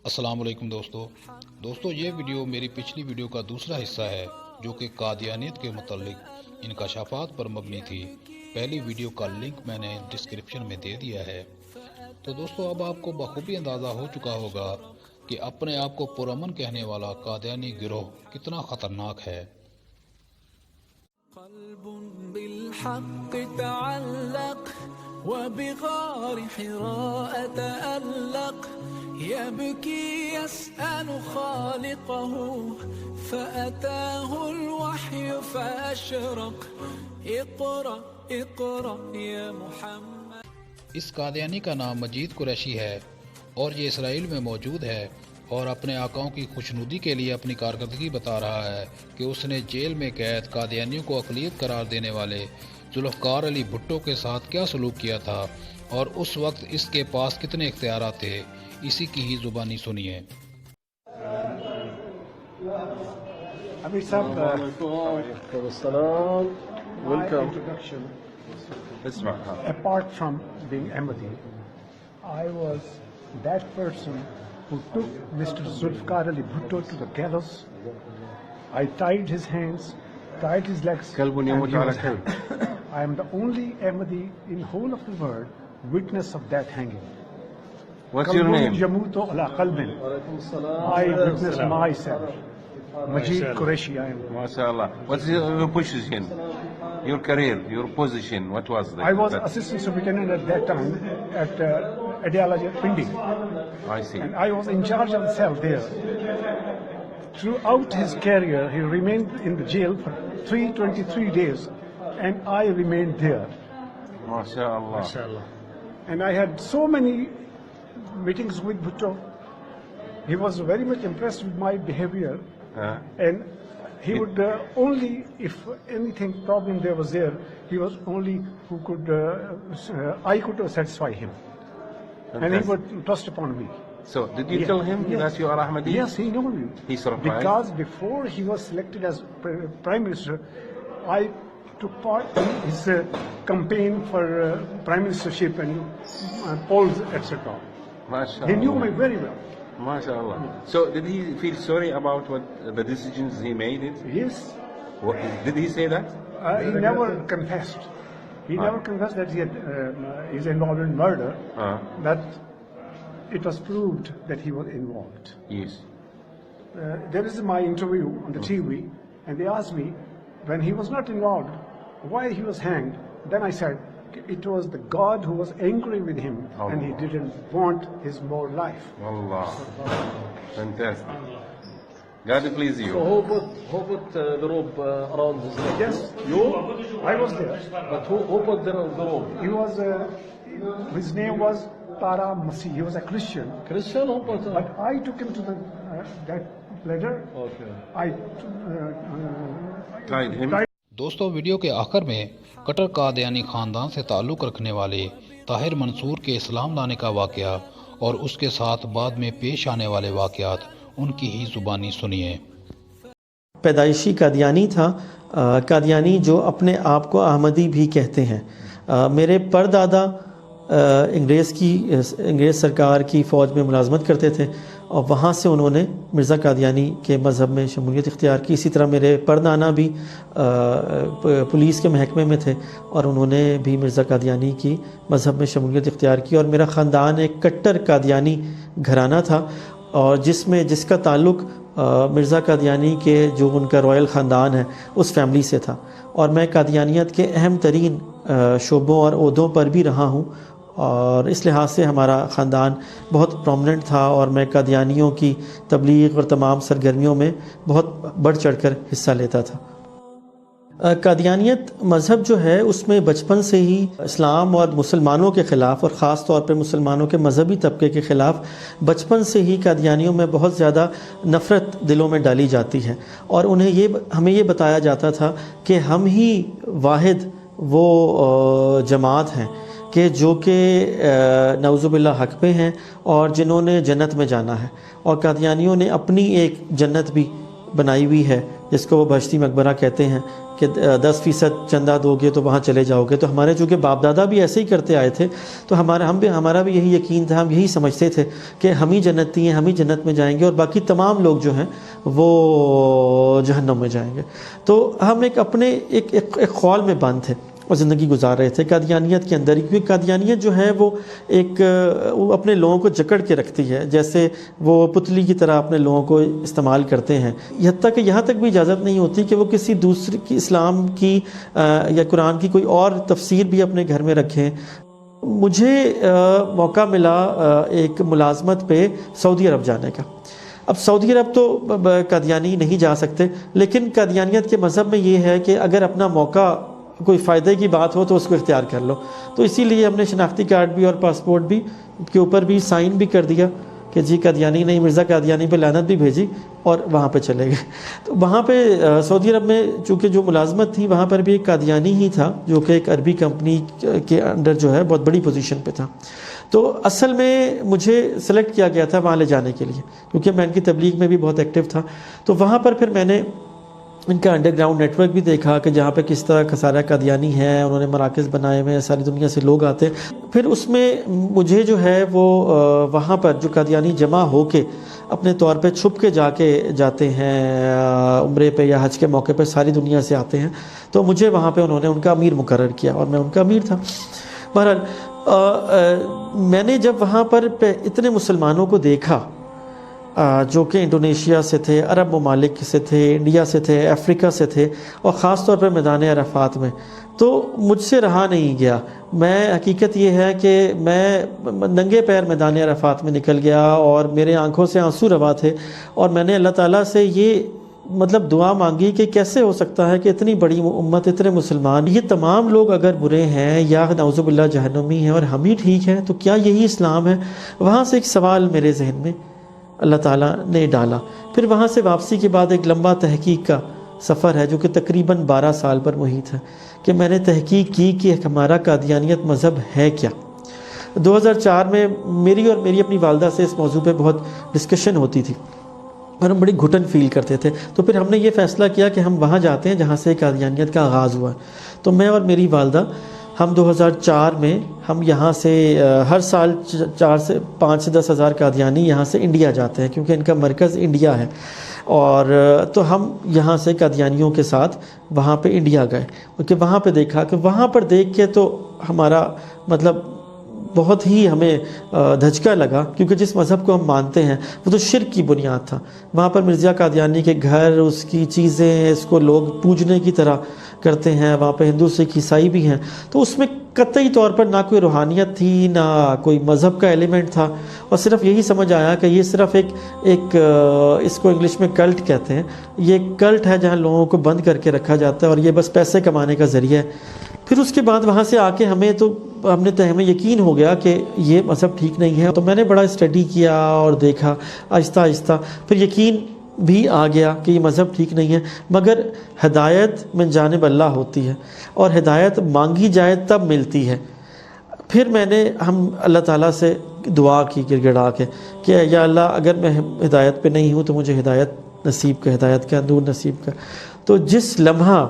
السلام علیکم دوستو یہ ویڈیو میری پچھلی ویڈیو کا دوسرا حصہ ہے جو کہ قادیانیت کے متعلق انکشافات پر مبنی تھی۔ پہلی ویڈیو کا لنک میں نے ڈسکرپشن میں دے دیا ہے۔ تو دوستو اب آپ کو بخوبی اندازہ ہو چکا ہوگا کہ اپنے آپ کو پرامن کہنے والا قادیانی گروہ کتنا خطرناک ہے۔ قلب بالحق تعلق وبغار حراء تألق يبكي يسأل خالقه فأتاه الوحي فأشرق اقرأ اقرأ يا محمد۔ اس قادیانی کا نام مجید قریشی ہے اور یہ اسرائیل میں موجود ہے اور اپنے آقاؤں کی خوشنودی کے لیے اپنی کارکردگی بتا رہا ہے کہ اس نے جیل میں قید قادیانیوں کو اقلیت قرار دینے والے ذوالفقار علی بھٹو کے ساتھ کیا سلوک کیا تھا اور اس وقت اس کے پاس کتنے اختیارات تھے۔ اسی کی ہی زبانی سنیے۔ Amir Saab, my introduction, apart from being Ahmadi, I was that person who took Mr. Zulfikar Ali Bhutto to the gallows. I tied his hands, tied his legs, and he was hanged. I am the only Ahmadi in whole of the world witness of that hanging. What's your name? Yamutu ala qalbin. I witnessed myself. Majid Qureshi, I am. MashaAllah. What's your position? Your career, your position, what was that? I was assistant superintendent at that time at Adialaja Pindi, I see. and I was in charge of the cell there. Throughout his career, he remained in the jail for 323 days, and I remained there. MashaAllah. And I had so many meetings with Bhutto. He was very much impressed with my behavior, and he would only, if anything problem there was there, he was only who could, I could satisfy him. And he would trust upon me. So, did you tell him that you are Ahmadi? Yes, he knew me. He surprised? Because before he was selected as Prime Minister, I took part in his campaign for Prime Ministership and polls, etc. MashaAllah. He knew me very well. MashaAllah. So, did he feel sorry about the decisions he made? Yes. Did he say that? He never confessed. He never confessed that he is involved in murder. But it was proved that he was involved. Yes. There is my interview on the TV, and they asked me when he was not involved, why he was hanged. Then I said it was the God who was angry with him, and he didn't want his more life. Allah. Fantastic. God please you. So who put the rope around his neck? Yes, You? I was there. But who put the rope? He was, his name was Tara Masih. He was a Christian. Christian? Who put it? But I took him to the that ladder. Okay. I Tried him. دوستو video کے آخر میں کٹر قادیانی خاندان سے تعلق رکھنے والے طاہر منصور کے اسلام لانے کا واقعہ اور اس کے ساتھ بعد میں پیش آنے والے واقعات ان کی ہی زبانی سنیے۔ پیدائشی قادیانی تھا، قادیانی جو اپنے آپ کو احمدی بھی کہتے ہیں۔ میرے پردادا انگریز سرکار کی فوج میں ملازمت کرتے تھے اور وہاں سے انہوں نے مرزا قادیانی کے مذہب میں شمولیت اختیار کی۔ اسی طرح میرے پردانا بھی پولیس کے محکمے میں تھے اور انہوں نے بھی مرزا قادیانی کی مذہب میں شمولیت اختیار کی، اور میرا خاندان ایک کٹر قادیانی گھرانہ تھا اور جس کا تعلق مرزا قادیانی کے جو ان کا رائل خاندان ہے اس فیملی سے تھا، اور میں قادیانیت کے اہم ترین شعبوں اور عہدوں پر بھی رہا ہوں، اور اس لحاظ سے ہمارا خاندان بہت پرومننٹ تھا اور میں قادیانیوں کی تبلیغ اور تمام سرگرمیوں میں بہت بڑھ چڑھ کر حصہ لیتا تھا۔ قادیانیت مذہب جو ہے اس میں بچپن سے ہی اسلام اور مسلمانوں کے خلاف، اور خاص طور پہ مسلمانوں کے مذہبی طبقے کے خلاف بچپن سے ہی قادیانیوں میں بہت زیادہ نفرت دلوں میں ڈالی جاتی ہے، اور ہمیں یہ بتایا جاتا تھا کہ ہم ہی واحد وہ جماعت ہیں کہ جو کہ نعوذ باللہ حق پہ ہیں اور جنہوں نے جنت میں جانا ہے، اور قادیانیوں نے اپنی ایک جنت بھی بنائی ہوئی ہے جس کو وہ بہشتی مقبرہ کہتے ہیں کہ 10% چندہ دو گے تو وہاں چلے جاؤ گے. تو ہمارے چونکہ باپ دادا بھی ایسے ہی کرتے آئے تھے تو ہمارا بھی یہی یقین تھا, ہم یہی سمجھتے تھے کہ ہم ہی جنتی ہیں, ہم ہی جنت میں جائیں گے اور باقی تمام لوگ جو ہیں وہ جہنم میں جائیں گے. تو ہم اپنے ایک خول میں بند تھے اور زندگی گزار رہے تھے قادیانیت کے اندر ہی, کیونکہ قادیانیت جو ہے وہ وہ اپنے لوگوں کو جکڑ کے رکھتی ہے, جیسے وہ پتلی کی طرح اپنے لوگوں کو استعمال کرتے ہیں. حتیٰ کہ یہاں تک بھی اجازت نہیں ہوتی کہ وہ کسی دوسری کی اسلام کی یا قرآن کی کوئی اور تفسیر بھی اپنے گھر میں رکھیں. مجھے موقع ملا ایک ملازمت پہ سعودی عرب جانے کا. اب سعودی عرب تو قادیانی نہیں جا سکتے, لیکن قادیانیت کے مذہب میں یہ ہے کہ اگر اپنا موقع کوئی فائدے کی بات ہو تو اس کو اختیار کر لو. تو اسی لیے ہم نے شناختی کارڈ بھی اور پاسپورٹ بھی کے اوپر بھی سائن بھی کر دیا کہ جی قادیانی نہیں, مرزا قادیانی پہ لعنت بھی بھیجی اور وہاں پہ چلے گئے. تو وہاں پہ سعودی عرب میں چونکہ جو ملازمت تھی وہاں پر بھی ایک قادیانی ہی تھا جو کہ ایک عربی کمپنی کے انڈر جو ہے بہت بڑی پوزیشن پہ تھا. تو اصل میں مجھے سلیکٹ کیا گیا تھا وہاں لے جانے کے لیے, کیونکہ میں ان کی تبلیغ میں بھی بہت ایکٹیو تھا. تو وہاں پر پھر میں نے ان کا انڈر گراؤنڈ نیٹ ورک بھی دیکھا کہ جہاں پہ کس طرح کا سارا قادیانی ہے, انہوں نے مراکز بنائے ہوئے ہیں, ساری دنیا سے لوگ آتے ہیں. پھر اس میں مجھے جو ہے وہ وہاں پر جو قادیانی جمع ہو کے اپنے طور پہ چھپ کے جاتے ہیں عمرے پہ یا حج کے موقع پہ, ساری دنیا سے آتے ہیں. تو مجھے وہاں پہ انہوں نے ان کا امیر مقرر کیا اور میں ان کا امیر تھا. بہرحال میں نے جب وہاں پر اتنے مسلمانوں کو دیکھا جو کہ انڈونیشیا سے تھے, عرب ممالک سے تھے, انڈیا سے تھے, افریقہ سے تھے, اور خاص طور پر میدان عرفات میں, تو مجھ سے رہا نہیں گیا. میں حقیقت یہ ہے کہ میں ننگے پیر میدان عرفات میں نکل گیا اور میرے آنکھوں سے آنسو روا تھے, اور میں نے اللہ تعالیٰ سے یہ دعا مانگی کہ کیسے ہو سکتا ہے کہ اتنی بڑی امت, اتنے مسلمان, یہ تمام لوگ اگر برے ہیں یا نعوذ باللہ جہنمی ہیں اور ہم ہی ٹھیک ہیں, تو کیا یہی اسلام ہے؟ وہاں سے ایک سوال میرے ذہن میں اللہ تعالیٰ نے ڈالا. پھر وہاں سے واپسی کے بعد ایک لمبا تحقیق کا سفر ہے جو کہ تقریباً 12 سال پر محیط ہے, کہ میں نے تحقیق کی کہ ہمارا قادیانیت مذہب ہے کیا. 2004 میں میری اور میری اپنی والدہ سے اس موضوع پہ بہت ڈسکشن ہوتی تھی اور ہم بڑی گھٹن فیل کرتے تھے. تو پھر ہم نے یہ فیصلہ کیا کہ ہم وہاں جاتے ہیں جہاں سے قادیانیت کا آغاز ہوا. تو میں اور میری والدہ ہم 2004 میں ہم یہاں سے ہر سال 5 سے 10 ہزار قادیانی یہاں سے انڈیا جاتے ہیں, کیونکہ ان کا مرکز انڈیا ہے. اور تو ہم یہاں سے قادیانیوں کے ساتھ وہاں پہ انڈیا گئے, کیونکہ وہاں پہ دیکھا کہ وہاں پر دیکھ کے تو ہمارا بہت ہی ہمیں دھچکا لگا, کیونکہ جس مذہب کو ہم مانتے ہیں وہ تو شرک کی بنیاد تھا. وہاں پر مرزا قادیانی کے گھر, اس کی چیزیں, اس کو لوگ پوجنے کی طرح کرتے ہیں. وہاں پہ ہندو سکھ عیسائی بھی ہیں, تو اس میں قطعی طور پر نہ کوئی روحانیت تھی, نہ کوئی مذہب کا ایلیمنٹ تھا, اور صرف یہی سمجھ آیا کہ یہ صرف ایک اس کو انگلش میں کلٹ کہتے ہیں, یہ ایک کلٹ ہے جہاں لوگوں کو بند کر کے رکھا جاتا ہے اور یہ بس پیسے کمانے کا ذریعہ ہے. پھر اس کے بعد وہاں سے آ کے ہمیں یقین ہو گیا کہ یہ مذہب ٹھیک نہیں ہے. تو میں نے بڑا اسٹڈی کیا اور دیکھا آہستہ آہستہ, پھر یقین بھی آ گیا کہ یہ مذہب ٹھیک نہیں ہے, مگر ہدایت من جانب اللہ ہوتی ہے اور ہدایت مانگی جائے تب ملتی ہے. پھر میں نے اللہ تعالیٰ سے دعا کی گڑ گڑا کے کہ یا اللہ اگر میں ہدایت پہ نہیں ہوں تو مجھے ہدایت نصیب کر, ہدایت کا نور نصیب کر. تو جس لمحہ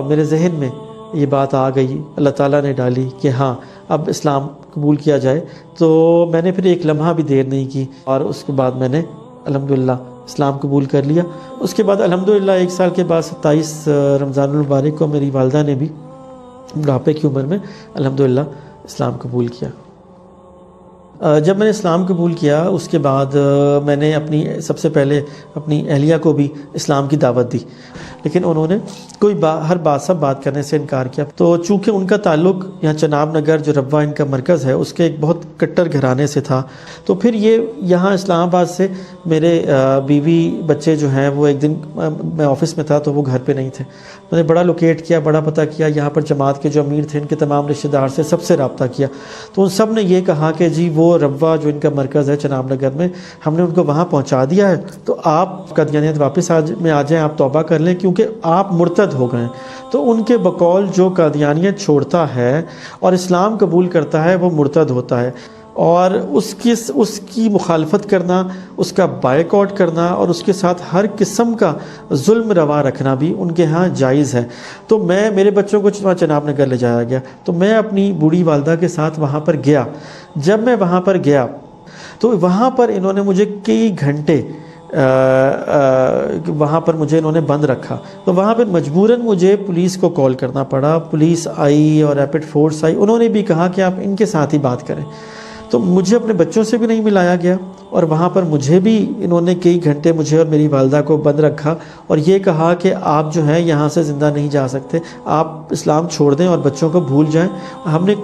میرے ذہن میں یہ بات آ گئی, اللہ تعالیٰ نے ڈالی کہ ہاں اب اسلام قبول کیا جائے, تو میں نے پھر ایک لمحہ بھی دیر نہیں کی اور اس کے بعد میں نے الحمدللہ اسلام قبول کر لیا. اس کے بعد الحمدللہ 1 سال کے بعد 27 رمضان المبارک کو میری والدہ نے بھی بڑھاپے کی عمر میں الحمدللہ اسلام قبول کیا. جب میں نے اسلام قبول کیا اس کے بعد میں نے سب سے پہلے اپنی اہلیہ کو بھی اسلام کی دعوت دی, لیکن انہوں نے ہر بات کرنے سے انکار کیا. تو چونکہ ان کا تعلق یہاں چناب نگر جو ربوہ ان کا مرکز ہے اس کے ایک بہت کٹر گھرانے سے تھا, تو پھر یہ یہاں اسلام آباد سے میرے بیوی بچے جو ہیں وہ ایک دن میں آفس میں تھا تو وہ گھر پہ نہیں تھے. میں نے بڑا لوکیٹ کیا, بڑا پتہ کیا, یہاں پر جماعت کے جو امیر تھے ان کے تمام رشتہ دار سے سب سے رابطہ کیا, تو ان سب نے یہ کہا کہ جی وہ ربوہ جو ان کا مرکز ہے چناب نگر میں, ہم نے ان کو وہاں پہنچا دیا ہے, تو آپ قادیانیت واپس آ جائیں, آپ توبہ کر لیں کیونکہ آپ مرتد ہو گئے. تو ان کے بقول جو قادیانیت چھوڑتا ہے اور اسلام قبول کرتا ہے وہ مرتد ہوتا ہے. اور اس کی مخالفت کرنا، اس کا بائیکاٹ کرنا اور اس کے ساتھ ہر قسم کا ظلم روا رکھنا بھی ان کے ہاں جائز ہے۔ تو میرے بچوں کو چناب نگر لے جایا گیا، تو میں اپنی بوڑھی والدہ کے ساتھ وہاں پر گیا۔ جب میں وہاں پر گیا تو وہاں پر انہوں نے مجھے کئی گھنٹے وہاں پر مجھے انہوں نے بند رکھا، تو وہاں پر مجبوراً مجھے پولیس کو کال کرنا پڑا۔ پولیس آئی اور ریپڈ فورس آئی، انہوں نے بھی کہا کہ آپ ان کے ساتھ ہی بات کریں، تو مجھے اپنے بچوں سے بھی نہیں ملایا گیا، اور وہاں پر مجھے بھی انہوں نے کئی گھنٹے مجھے اور میری والدہ کو بند رکھا، اور یہ کہا کہ آپ جو ہے یہاں سے زندہ نہیں جا سکتے، آپ اسلام چھوڑ دیں اور بچوں کو بھول جائیں۔ ہم نے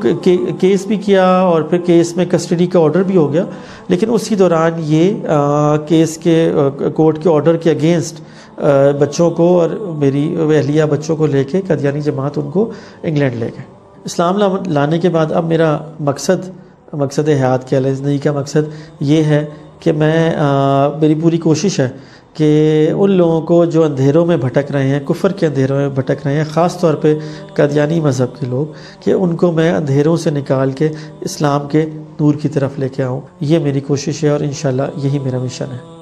کیس بھی کیا اور پھر کیس میں کسٹڈی کا آرڈر بھی ہو گیا، لیکن اسی دوران یہ کیس کے کورٹ کے آرڈر کے اگینسٹ بچوں کو اور میری اہلیہ بچوں کو لے کے قادیانی جماعت ان کو انگلینڈ لے گئے۔ اسلام لانے کے بعد اب میرا مقصد حیات کیا ہے، زندگی کا مقصد یہ ہے کہ میری پوری کوشش ہے کہ ان لوگوں کو جو اندھیروں میں بھٹک رہے ہیں، کفر کے اندھیروں میں بھٹک رہے ہیں، خاص طور پہ قادیانی مذہب کے لوگ، کہ ان کو میں اندھیروں سے نکال کے اسلام کے نور کی طرف لے کے آؤں۔ یہ میری کوشش ہے اور انشاءاللہ یہی میرا مشن ہے۔